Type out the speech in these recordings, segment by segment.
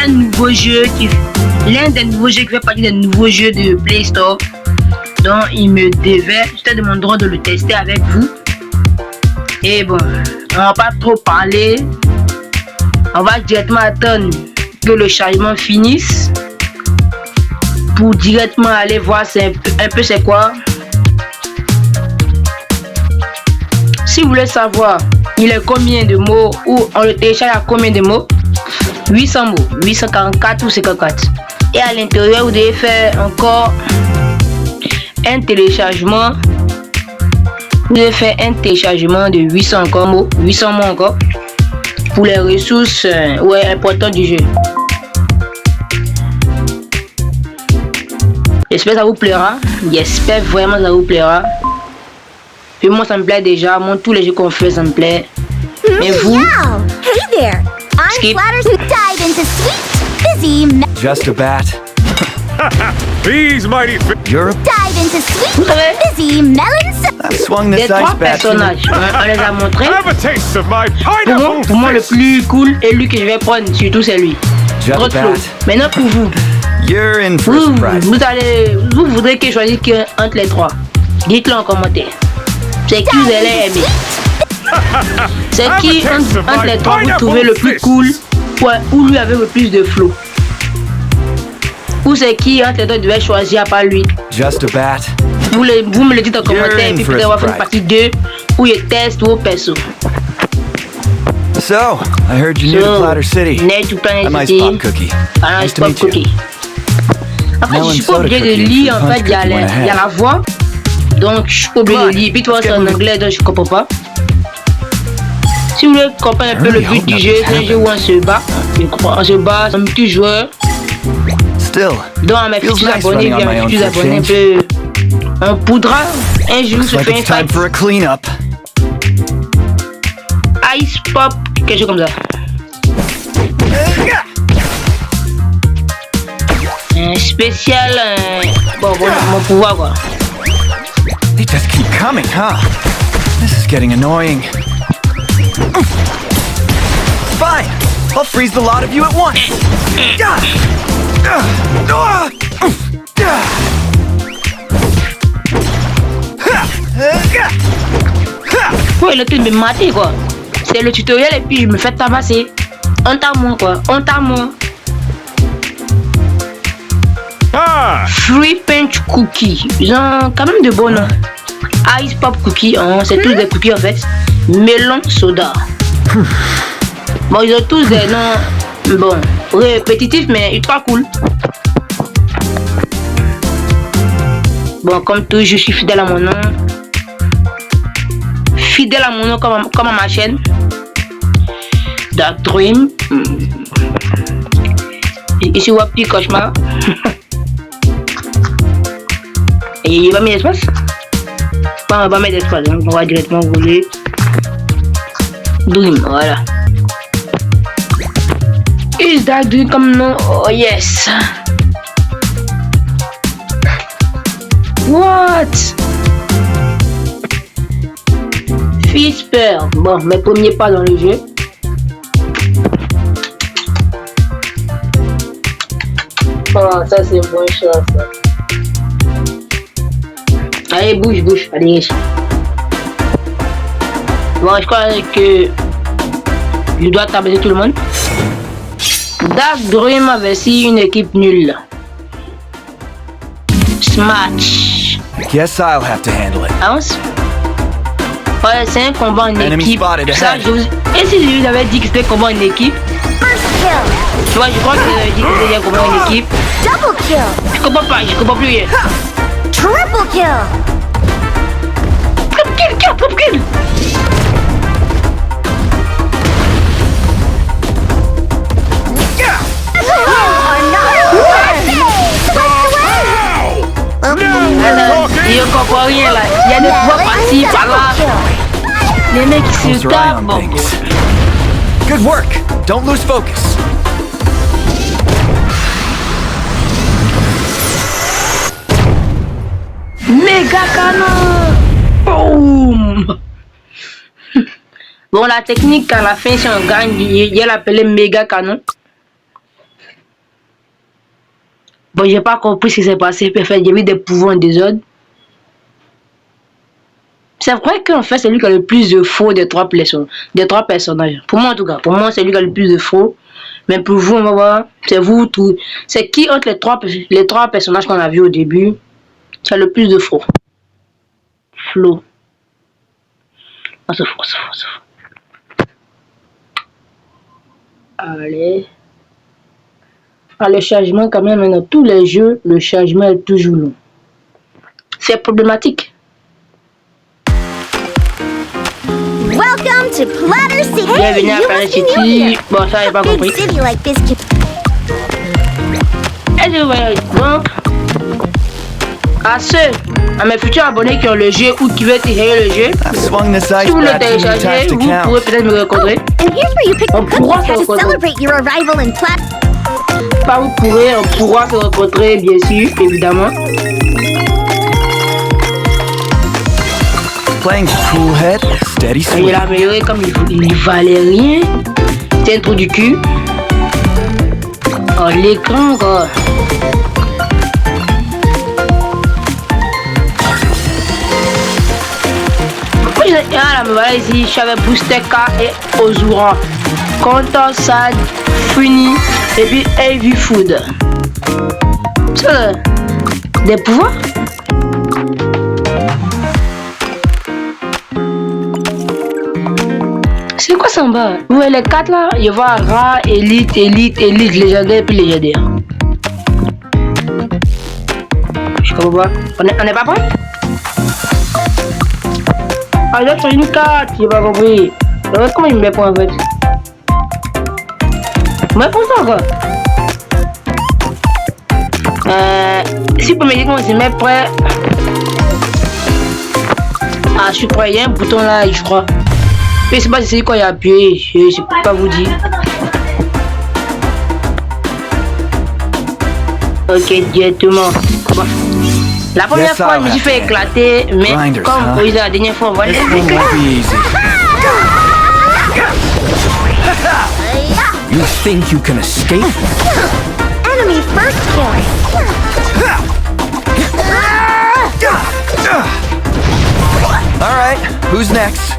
un nouveau jeu l'un des nouveaux jeux qui fait partie des nouveaux jeux de Play Store. Donc il me devait, j'étais de mon droit de le tester avec vous. Et bon, on va pas trop parler. On va directement attendre que le chargement finisse pour directement aller voir un peu c'est quoi. Si vous voulez savoir il est combien de mots ou on le télécharge à combien de mots, 800 mots, 844 ou 54. Et à l'intérieur vous devez faire encore un téléchargement. Vous devez faire un téléchargement de 800 encore mots, 800 mots encore pour les ressources importantes du jeu. J'espère que ça vous plaira. J'espère vraiment que ça vous plaira. Et moi ça me plaît déjà. Moi tous les jeux qu'on fait ça me plaît. Mais vous, Hey there. I'm skip. Flatters who dive into sweet, busy Just a bat. These mighty You're a... dive into sweet, vous savez, busy melons. I've swung les this trois ice bat. personnages, on les a montrés. have a taste of my Pour moi le plus cool et lui que je vais prendre surtout c'est lui. Just a Trop bat. Maintenant pour vous, You're in for a surprise. vous voudrez que je choisisse entre les trois. Dites-le en commentaire. C'est qui vous allez aimer. C'est qui entre les trois vous trouvez le plus cool ou lui avec le plus de flow. Ou c'est qui entre les deux devait choisir à part lui. Just a bat. Vous me le dites en commentaire et puis in for a peut-être on va faire une surprise. partie 2 où je teste vos persos. So, I heard you're new to Platter City. Net to Planet I'm Ice City. Pop Cookie. Un Nice to Pop meet you. Cookie. En fait, Melon je suis pas soda obligé de cookie, lire, en punch fait, il y a cookie went ahead. la voix. Donc, je suis pas obligé de lire. Puis toi, c'est en anglais, donc je comprends pas. Si vous voulez comprendre un peu le but du jeu, c'est un jeu où on se bat. On se bat, c'est un petit joueur. Still, Donc, à mes Feels futurs nice abonnés, running on puis à my mes own futurs for abonnés, un change. peu. Un poudra. Un jour, looks se like fait une it's time fight. for a cleanup. Ice Pop, quelque chose comme ça. Un spécial. Bon, mon pouvoir, quoi. They just keep coming, huh? This is getting annoying. Fine, I'll freeze the lot of you at once. Ouais, le truc me mater, quoi. C'est le tutoriel et puis je me fais tabasser. Honte à moi, quoi. Honte à moi. Ah! Free Punch Cookie. Ils ont quand même de bons noms. Ice Pop Cookie, hein, c'est tous des cookies en fait. Melon Soda. Bon, ils ont tous des noms, bon, répétitifs mais ultra cool. Bon, comme toujours, je suis fidèle à mon nom. Fidèle à mon nom comme à ma chaîne. Dark Dream. Ici, on petit cauchemar. Et il va mettre d'espace. Bon, on va pas mettre d'espace, hein. On va directement rouler. Dream, voilà. Is that Dream comme nom? Oh yes. What? Fisper. Bon, mes premiers pas dans le jeu. Oh, ça c'est moins cher ça. Allez, bouge, bouge, allez. Bon, je crois que je dois tabasser tout le monde. Dark Dream avait si une équipe nulle. Smash. Guess I'll have to handle it. Avance. Ouais, c'est un combat en Enemy équipe. spotted Ça, ahead. Et si je vous avais dit que c'était un combat en équipe? First kill. Tu vois, je crois que vous avez dit que c'était un combat en équipe. Double kill. Je comprends pas, je comprends plus rien. Triple kill. Triple kill. Je comprends rien là. Il y a des pouvoirs par-ci, par-là. Les mecs qui Close se your eye tapent. on Bon. things. Good work. Don't lose focus. Méga canon. Boum. Bon, la technique à la fin, si on gagne, il y a l'appelé méga canon. Bon, j'ai pas compris ce qui s'est passé. Puis, en fait, j'ai vu des pouvoirs en désordre. C'est vrai qu'en fait, c'est lui qui a le plus de faux des trois personnages. Pour moi, en tout cas. Pour moi, c'est lui qui a le plus de faux. Mais pour vous, on va voir. C'est vous, tout. C'est qui entre les trois personnages qu'on a vus au début qui a le plus de faux? Flo. Ah, c'est faux, c'est faux, c'est faux. Allez. Ah, le chargement, quand même, dans tous les jeux, le chargement est toujours long. C'est problématique. Welcome to Platter City. Bienvenue à You Platter must be new City. here. Bon, ça, j'ai pas Big compris. city like this can... Et je vais donc à ceux, à mes futurs abonnés qui ont le jeu ou qui veulent télécharger le jeu. I've swung this Si ice vous le bat too many téléchargez, times to vous pourrez count. peut-être me rencontrer. And here's where you pick On the pourra cookies se to rencontrer. celebrate your arrival in Platter. Pas vous pourrez, on pourra se rencontrer, bien sûr, évidemment. Playing cool head, steady Il swing. l'a amélioré comme il valait rien. C'est un trou du cul. Oh, l'écran encore. Ah là, me voilà ici, j'avais Booster K et Ozura. Content, Sad, Funny et puis Heavy Food. Ça, des pouvoirs? C'est quoi ça en bas? Vous voyez les 4 là? Il y a Ra, Elite, légendaire puis légendaire. Je comprends pas. On est pas prêt? Ah, là, sur une carte, j'ai pas compris. Alors, comment il me met pour en fait? Mais pour ça quoi? Si vous me dites comment je mets prêt. Ah, je suis prêt, il y a un bouton là, je crois. Mais c'est pas si c'est quand il y a appuyé, je peux pas vous dire. Ok, directement. Bon. La première Yes, fois, je I'll me suis have fait to. éclater, mais Grinders, comme huh? pour la dernière fois, on va les This one éclater. won't be easy. You think you can escape? Enemy first kill. All right, who's next?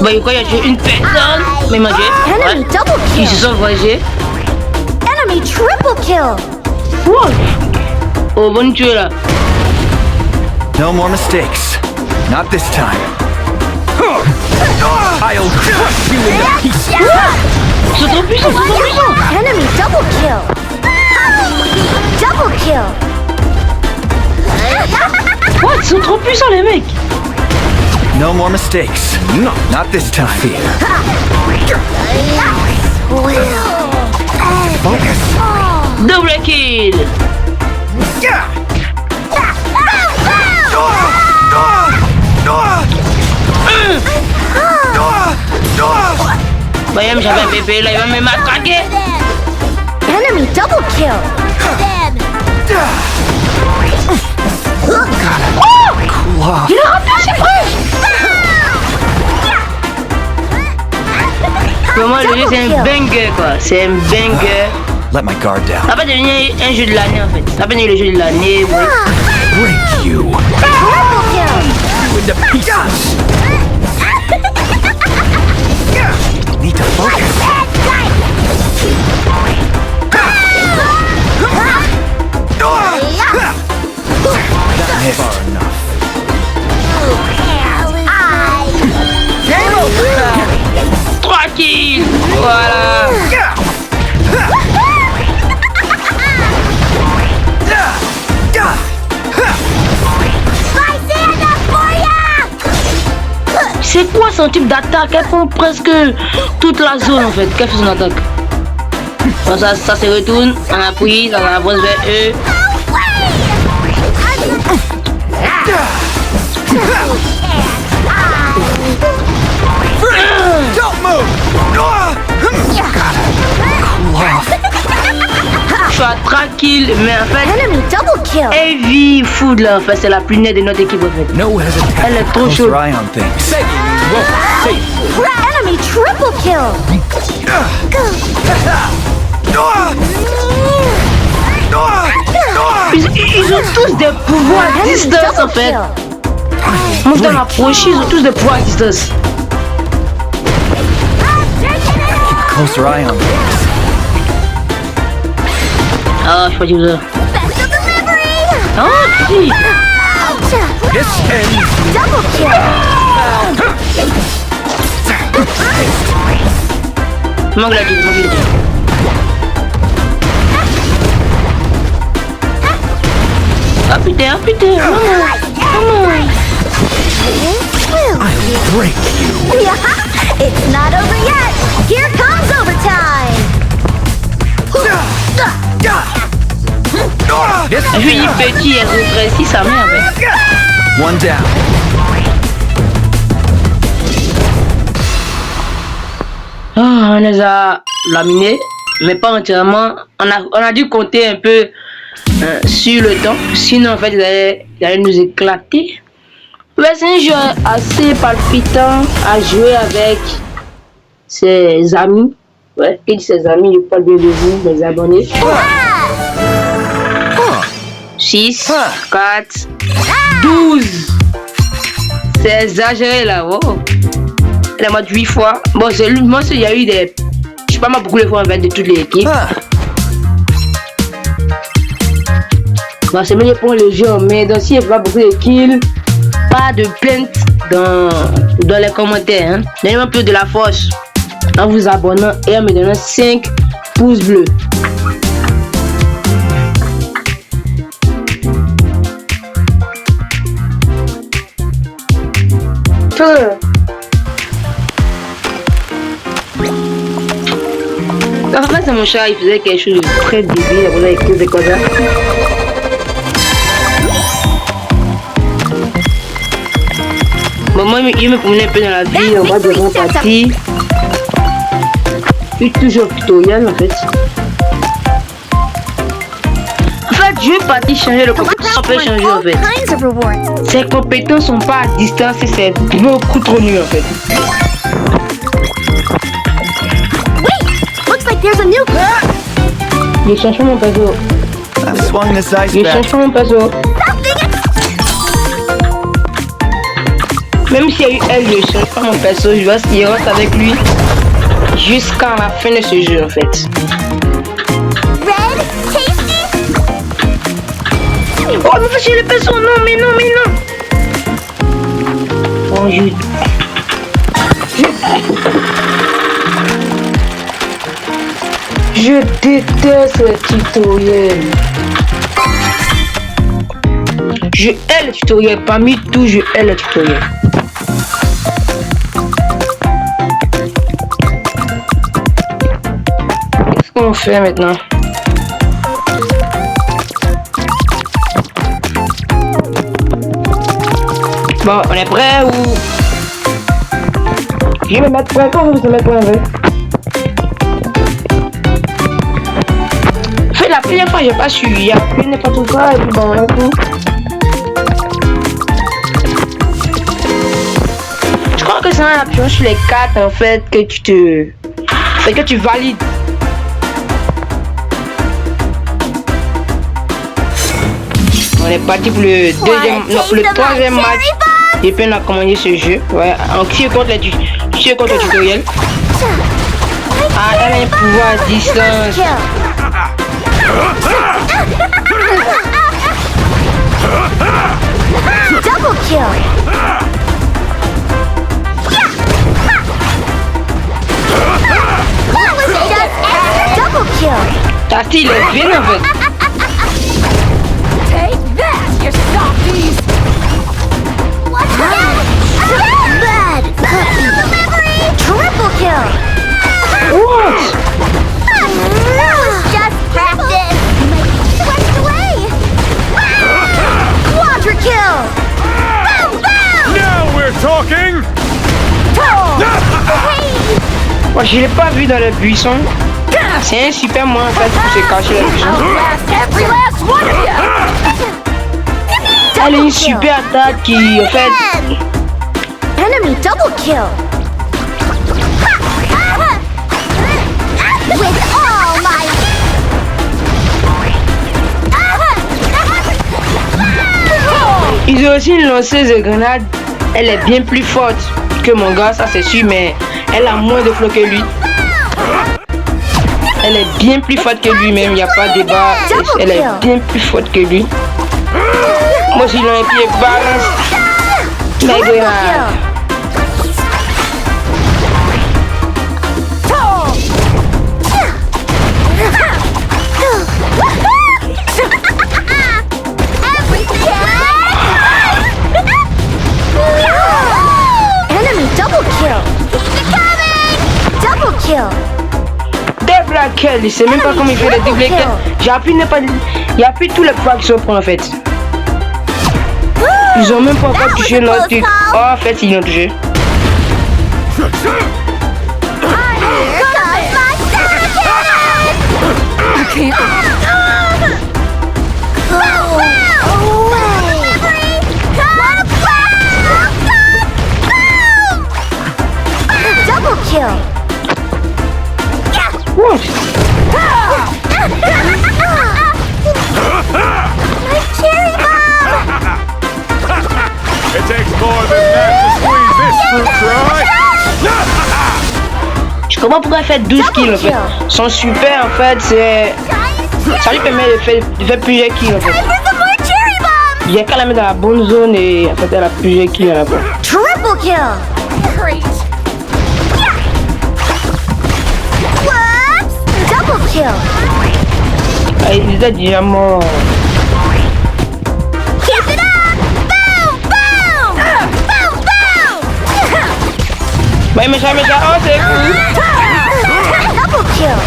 Bon, il y a tué une personne, mais mangé. Enemy Ouais. double Ils se kill. sont vengés. Enemy triple kill. Wow. Oh, bonne tuer là. No more mistakes. Not this time. I'll crush you into pieces. Ils sont trop puissants, ils sont trop puissants. Enemy double kill. Double kill. What? Ils sont trop puissants les mecs. No more mistakes. No, not this time. Focus. Double kill. Bah, j'avais un bébé là, il va me matraquer. Enemy double kill. Cool off. Il a raté, c'est vrai. Pour moi, le jeu c'est un banger quoi. C'est un banger. Let my guard down. Ça va devenir un jeu de l'année en fait. Ça va devenir le jeu de l'année. Ouais. Break you. Triple kill. You into pieces. Need to focus. That missed. Far enough. I 3 kills. Voilà. C'est quoi son type d'attaque? Elle prend presque toute la zone en fait. Qu'elle fait son attaque? Bon, ça se retourne, on appuie, ça avance vers eux. Don't move! Cool off. soit tranquille, mais en fait, Enemy double kill. Heavy Food là, en fait, c'est la plus nette de notre équipe en fait. No hesitation. Elle est trop Close chaude. your eye on things. Enemy triple kill. Ils ont tous des pouvoirs à Enemy distance en double fait. kill. Moi je dois m'approcher, ils ont tous des pouvoirs à distance. Close your eye on things. Ah, je peux dire ça. Best of delivery. Ah, si. This ends. Double kill. Manque la vie, manque la vie. Ah putain, maman. I'll break you. Yeah, it's not over yet. Here comes overtime. This Je lui dis petit et rétrécit sa mère. Ouais. one down. Ah, on les a laminés, mais pas entièrement. On a dû compter un peu sur le temps. Sinon, en fait, ils allaient nous éclater. Ouais, c'est un jeu assez palpitant à jouer avec ses amis. Ouais, qui dit ses amis, je parle bien de vous, mes abonnés. 6, 4, 12. C'est exagéré là, oh. Elle est mode 8 fois. Bon, c'est lui, moi, il y a eu des. Je sais pas moi beaucoup de fois en fait de toutes les équipes. Ah. Bon, c'est mieux pour le jeu, mais donc s'il n'y a pas beaucoup de kills, pas de plaintes dans les commentaires. Hein. Donnez-moi un peu de la force en vous abonnant et en me donnant 5 pouces bleus. En fait, c'est mon chat, il faisait quelque chose de très débile, on a écrit des comme ça. Bon, moi, il me promenait un peu dans la ville, on va de grands parties. Puis toujours tutoriel, en fait. En fait, je vais partir changer le compétence, on peut changer, en All fait. kinds of rewards. Ces compétences sont pas à distance et c'est beaucoup trop nul, en fait. Wait, looks like there's a new. Je change pas mon perso. I've swung this ice Je change bat. pas mon perso. Même s'il y a eu elle, je change pas mon perso. Je vois s'il reste avec lui jusqu'à la fin de ce jeu, en fait. Red, tasty. Oh, mais j'ai le perso. Non, mais non, mais non. Oh, je déteste les tutoriels. Je hais les tutoriels. Parmi tout, je hais les tutoriels. Qu'est-ce qu'on fait maintenant? Bon, on est prêt ou... Je vais me mettre prêt quand vous me mettre prêt avec. Fait la première fois j'ai pas su, il y a plus n'importe quoi et puis bon un coup. Je crois que c'est un appuyant sur les cartes en fait que tu te... Fait que tu valides. On est parti pour le deuxième, non, pour le troisième match. Et puis on a commandé ce jeu. Ouais, en qui contre le tutoriel. Ah, elle a un pouvoir à distance. Double kill. That was just double kill. Ta style est bien en fait. Take that, you softies. What's that? Bad delivery. Triple kill. What? That was just practice. Switched away. Quadra kill. Boom, boom. Now we're talking! Hey. Moi je l'ai pas vu dans le buisson. C'est un super moyen en fait pour se cacher là-dessus. Every last one of you! Elle a une super attaque qui en fait... Enemy double kill! With all my... Ils ont aussi une lanceuse de grenade. Elle est bien plus forte que mon gars, ça c'est sûr, mais elle a moins de flow que lui. Elle est bien plus forte que lui même, il n'y a pas de débat. Elle est bien plus forte que lui. Moi aussi, j'ai un pied balance. Mais grenade. Enemy double kill! Double kill! Double kill, il sait même pas comment il fait le double kill. J'ai appris il y a plus tous les pouvoirs qui sont pris en fait. Ils ont même pas encore touché notre truc. Oh, en fait, ils l'ont touché. Double kill! What? My cherry bomb! It takes more than that to squeeze this fruit dry. Je comprends pourquoi elle fait 12 kills en fait. Son super en fait, c'est... Ça lui permet de faire plusieurs kills en fait. Time for some more cherry bombs! Il y a qu'à la mettre dans la bonne zone et en fait elle a plusieurs kills à la fois. Triple kill! Great! Whoops! Double kill! Ah, il est déjà mort. Keep it up! Boom! Boom! Boom! Boom! Ouais, méchant, oh c'est cool. Double kill!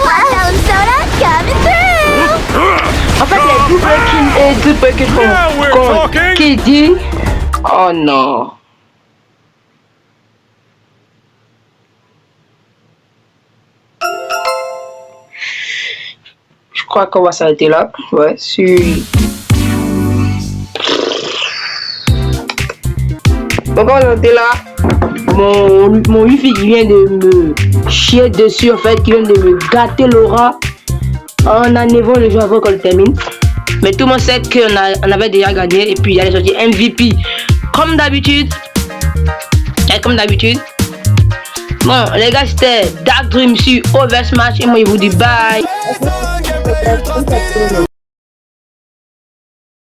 Platinum soda coming through! En fait, les double kills Now we're talking. qui dit... Oh non. Je crois qu'on va s'arrêter là. Ouais, Bon, on va s'arrêter là. Mon wifi qui vient de me chier dessus, en fait, qui vient de me gâter l'aura. En enlevant le jeu avant qu'on le termine. Mais tout le monde sait qu'on avait déjà gagné. Et puis, il allait sortir MVP. Comme d'habitude. Comme d'habitude. Bon, les gars, c'était Dark Dream sur Oversmash. Et moi, je vous dis bye.